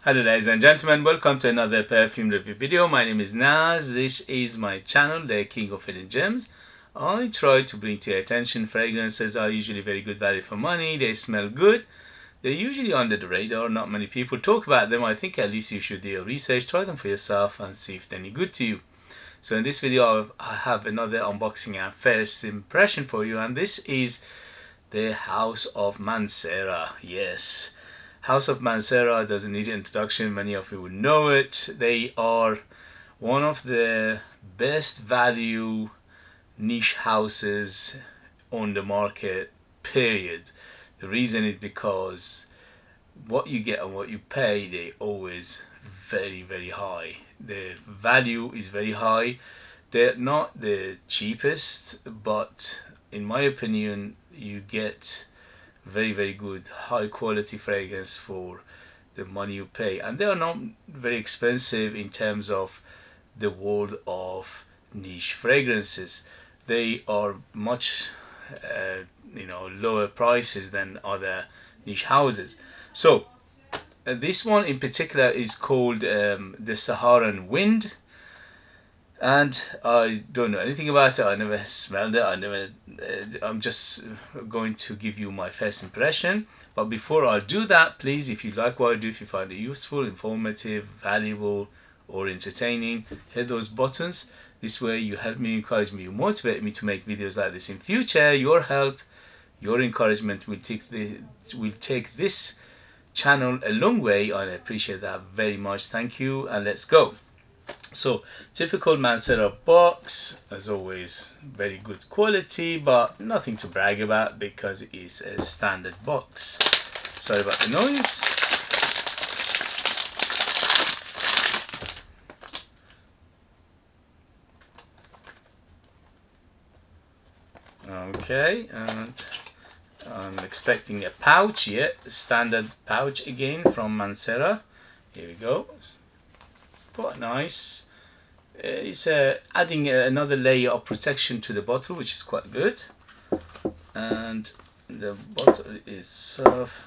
Hello ladies and gentlemen, welcome to another perfume review video. My name is Naz. This is my channel, the King of Hidden Gems. I try to bring to your attention fragrances are usually very good value for money. They smell good. They're usually under the radar. Not many people talk about them. I think at least you should do your research, try them for yourself and see if they're any good to you. So in this video I have another unboxing and first impression for you, and this is the House of Mancera. Yes. House of Mancera doesn't need introduction, many of you would know it. They are one of the best value niche houses on the market, period. The reason is because what you get and what you pay, they always very high. The value is very high. They're not the cheapest, but in my opinion you get very good high quality fragrance for the money you pay, and they are not very expensive in terms of the world of niche fragrances. They are much lower prices than other niche houses. So this one in particular is called the Saharan Wind, and I don't know anything about it. I never smelled it. I'm just going to give you my first impression. But before I do that, please, if you like what I do, if you find it useful, informative, valuable, or entertaining, hit those buttons. This way you help me, encourage me, you motivate me to make videos like this in future. Your help, your encouragement will take this channel a long way. I appreciate that very much. Thank you, and let's go. So typical Mancera box, as always, very good quality, but nothing to brag about because it is a standard box. Sorry about the noise. Okay, and I'm expecting a pouch here, a standard pouch again from Mancera. Here we go. Quite nice. It's adding another layer of protection to the bottle, which is quite good. And the bottle itself,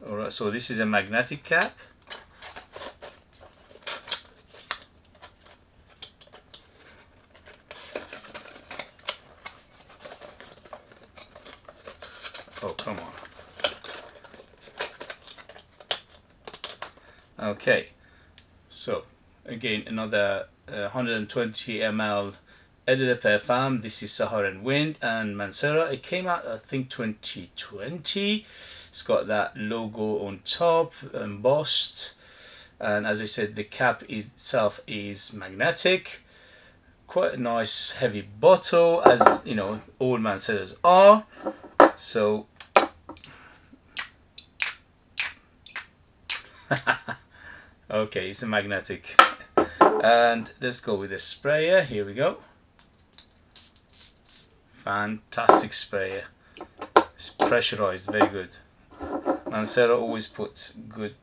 alright, so this is a magnetic cap. Oh, come on. Okay, so again another 120 ml Eau de Parfum. This is Saharan Wind and Mancera. It came out I think 2020. It's got that logo on top embossed, and as I said, the cap itself is magnetic. Quite a nice heavy bottle, as you know all Manceras are. So okay, it's a magnetic. And let's go with the sprayer. Here we go. Fantastic sprayer. It's pressurized, very good. Mancera always puts good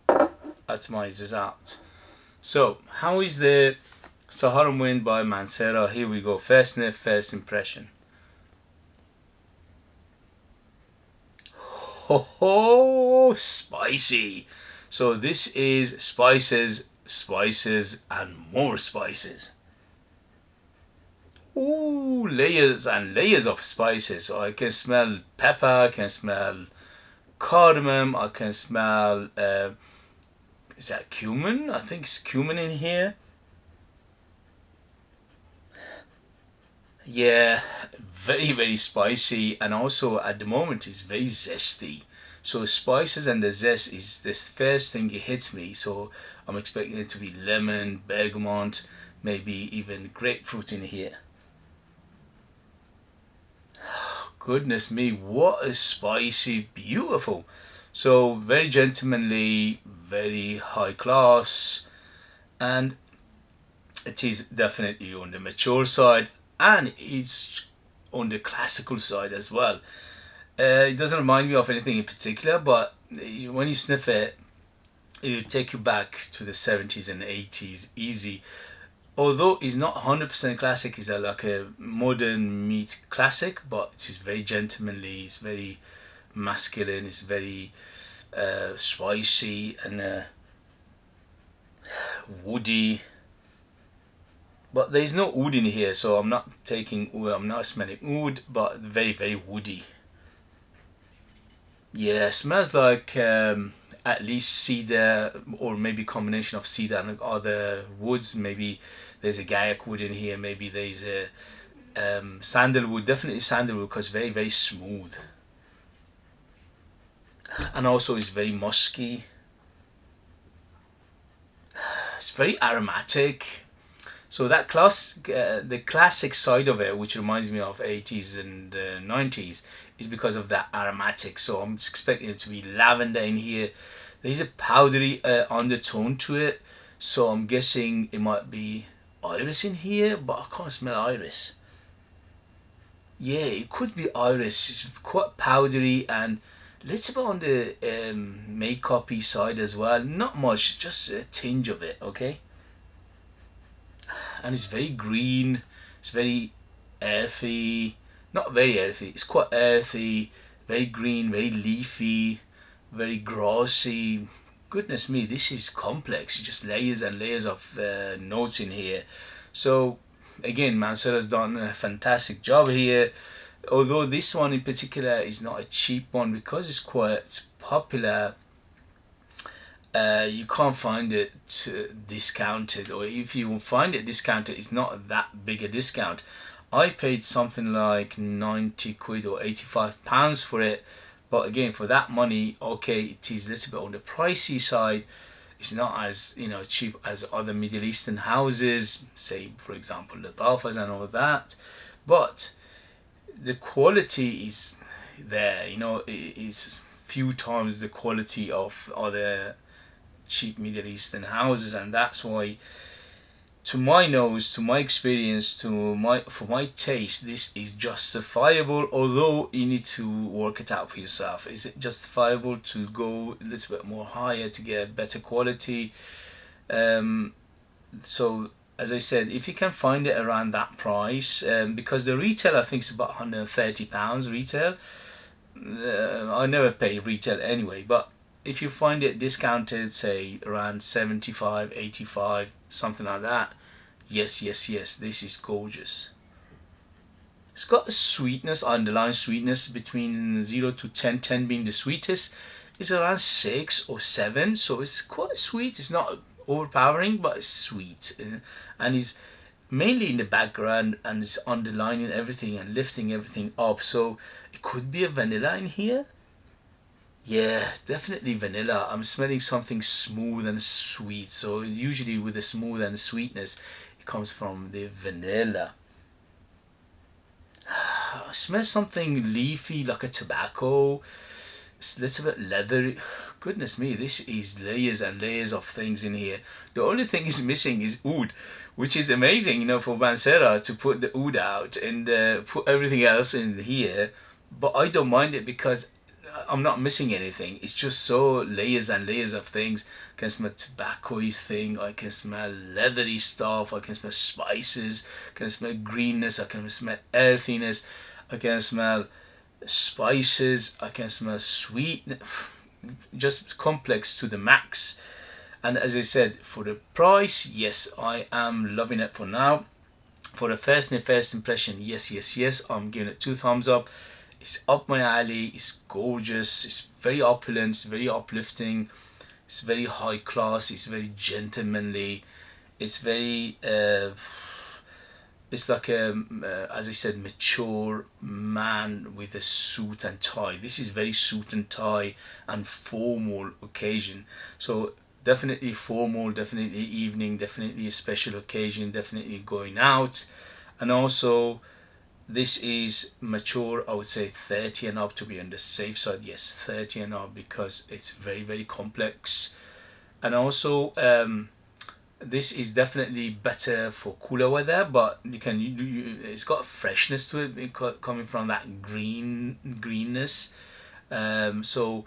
atomizers out. So how is the Saharan Wind by Mancera? Here we go. First sniff, first impression. Ho, spicy. So this is spices, and more spices. Ooh, layers and layers of spices. So I can smell pepper, I can smell cardamom, I can smell is that cumin? I think it's cumin in here. Yeah, very spicy, and also at the moment it's very zesty. So spices and the zest is this first thing it hits me. So I'm expecting it to be lemon, bergamot, maybe even grapefruit in here. Goodness me, what a spicy, beautiful. So very gentlemanly, very high class, and it is definitely on the mature side, and it's on the classical side as well. It doesn't remind me of anything in particular, but when you sniff it, it'll take you back to the 70s and 80s easy. although it's not 100% classic, it's like a modern meat classic, but it's very gentlemanly, it's very masculine, it's very spicy and woody. But there's no oud in here, so I'm not taking oud, I'm not smelling oud, but very, very woody. Yeah, smells like at least cedar, or maybe combination of cedar and other woods. Maybe there's a gaiac wood in here, maybe there's a sandalwood, definitely sandalwood, because very, very smooth. And also it's very musky. It's very aromatic. So that the classic side of it, which reminds me of 80s and 90s, is because of that aromatic. So I'm expecting it to be lavender in here. There's a powdery undertone to it, so I'm guessing it might be iris in here, but I can't smell iris. Yeah, it could be iris. It's quite powdery and a little bit on the makeup-y side as well. Not much, just a tinge of it, okay? And it's very green, it's very earthy, not very earthy, it's quite earthy, very green, very leafy, very grassy. Goodness me, this is complex, just layers and layers of notes in here. So again, Mancera's done a fantastic job here, although this one in particular is not a cheap one because it's quite popular. You can't find it discounted, or if you find it discounted, it's not that big a discount. I paid something like 90 quid or 85 pounds for it, but again, for that money, okay, it is a little bit on the pricey side. It's not as, you know, cheap as other Middle Eastern houses, say for example the Dalfas and all that, but the quality is there, you know. It is few times the quality of other cheap Middle Eastern houses, and that's why, to my nose, to my experience, for my taste, this is justifiable. Although you need to work it out for yourself. Is it justifiable to go a little bit more higher to get better quality? So as I said, if you can find it around that price, because the retail I think is about £130 retail. I never pay retail anyway, but if you find it discounted, say around 75, 85, something like that, yes, yes, yes, this is gorgeous. It's got a sweetness, underlying sweetness between 0 to 10, 10 being the sweetest. It's around 6 or 7, so it's quite sweet. It's not overpowering, but it's sweet. And it's mainly in the background, and it's underlining everything and lifting everything up. So it could be a vanilla in here. Yeah, definitely vanilla. I'm smelling something smooth and sweet. So usually with the smooth and sweetness, it comes from the vanilla. I smell something leafy, like a tobacco. It's a little bit leathery. Goodness me, this is layers and layers of things in here. The only thing is missing is oud, which is amazing, you know, for Mancera to put the oud out and put everything else in here. But I don't mind it because I'm not missing anything. It's just so layers and layers of things. I can smell tobacco-y thing, I can smell leathery stuff, I can smell spices, I can smell greenness, I can smell earthiness, I can smell spices, I can smell sweetness. Just complex to the max. And as I said, for the price, yes, I am loving it for now. For the first impression, yes, yes, yes, I'm giving it 2 thumbs up. It's up my alley, it's gorgeous, it's very opulent, it's very uplifting, it's very high class, it's very gentlemanly, it's very it's like a as I said, mature man with a suit and tie. This is very suit and tie and formal occasion. So definitely formal, definitely evening, definitely a special occasion, definitely going out. And also this is mature, I would say 30 and up to be on the safe side. Yes, 30 and up, because it's very, very complex. And also this is definitely better for cooler weather, but it's got freshness to it coming from that greenness. So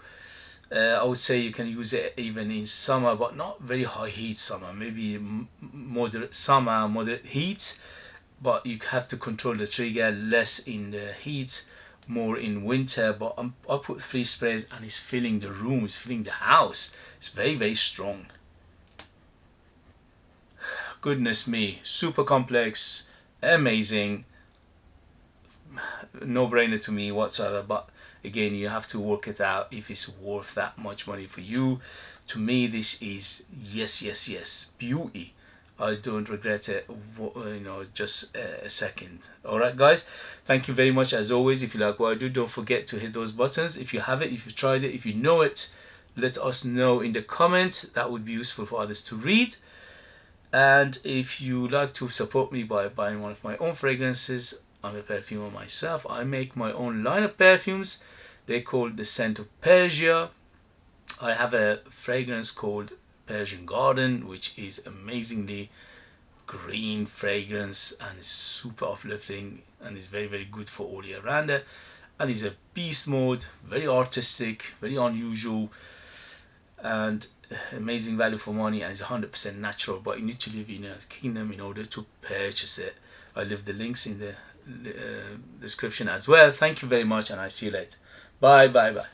I would say you can use it even in summer, but not very high heat summer, maybe moderate summer, moderate heat, but you have to control the trigger less in the heat, more in winter. But I put 3 sprays and it's filling the room, it's filling the house. It's very, very strong. Goodness me, super complex, amazing, no brainer to me whatsoever. But again, you have to work it out if it's worth that much money for you. To me, this is yes, yes, yes, beauty. I don't regret it, just a second. All right, guys, thank you very much as always. If you like what I do, don't forget to hit those buttons. If you have it, if you've tried it, if you know it, let us know in the comments. That would be useful for others to read. And if you like to support me by buying one of my own fragrances, I'm a perfumer myself. I make my own line of perfumes. They're called the scent of Persia. I have a fragrance called Persian Garden, which is amazingly green fragrance and is super uplifting and is very, very good for all year round. And it's a beast mode, very artistic, very unusual, and amazing value for money, and it's 100% natural. But you need to live in a kingdom in order to purchase it. I leave the links in the description as well. Thank you very much, and I see you later. Bye, bye, bye.